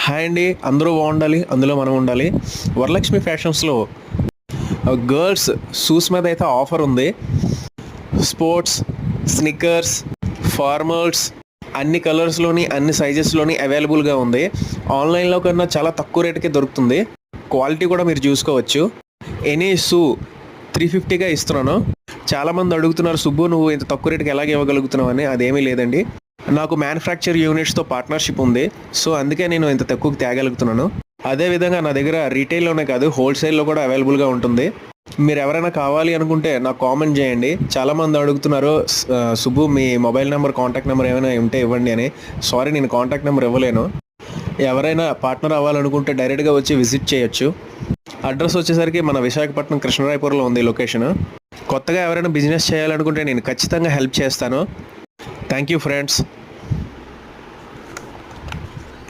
Hi అండి, అందరూ బాగుండాలి, అందులో మనం ఉండాలి. వరలక్ష్మి ఫ్యాషన్స్లో గర్ల్స్ షూస్ మీద అయితే ఆఫర్ ఉంది. స్పోర్ట్స్, స్నిక్కర్స్, ఫార్మల్స్ అన్ని కలర్స్లోని అన్ని సైజెస్లోని అవైలబుల్గా ఉంది. ఆన్లైన్లో కన్నా చాలా తక్కువ రేటుకే దొరుకుతుంది. క్వాలిటీ కూడా మీరు చూసుకోవచ్చు. ఎనీ షూ 350గా ఇస్తున్నాను. చాలామంది అడుగుతున్నారు, సుబ్బు నువ్వు ఇంత తక్కువ రేటుకి ఎలాగ ఇవ్వగలుగుతున్నావు అని. అదేమీ లేదండి, నాకు మ్యానుఫ్యాక్చర్ యూనిట్స్తో పార్ట్నర్షిప్ ఉంది. సో అందుకే నేను ఇంత తక్కువకి తేగలుగుతున్నాను. అదేవిధంగా నా దగ్గర రీటైల్లోనే కాదు, హోల్సేల్లో కూడా అవైలబుల్గా ఉంటుంది. మీరు ఎవరైనా కావాలి అనుకుంటే నాకు కామెంట్ చేయండి. చాలామంది అడుగుతున్నారు, సుబ్బు మీ మొబైల్ నెంబర్, కాంటాక్ట్ నెంబర్ ఏమైనా ఉంటే ఇవ్వండి అని. సారీ, నేను కాంటాక్ట్ నెంబర్ ఇవ్వలేను. ఎవరైనా పార్ట్నర్ అవ్వాలనుకుంటే డైరెక్ట్గా వచ్చి విజిట్ చేయొచ్చు. అడ్రస్ వచ్చేసరికి మన విశాఖపట్నం కృష్ణరాయపురంలో ఉంది లొకేషన్. కొత్తగా ఎవరైనా బిజినెస్ చేయాలనుకుంటే నేను ఖచ్చితంగా హెల్ప్ చేస్తాను. Thank you friends.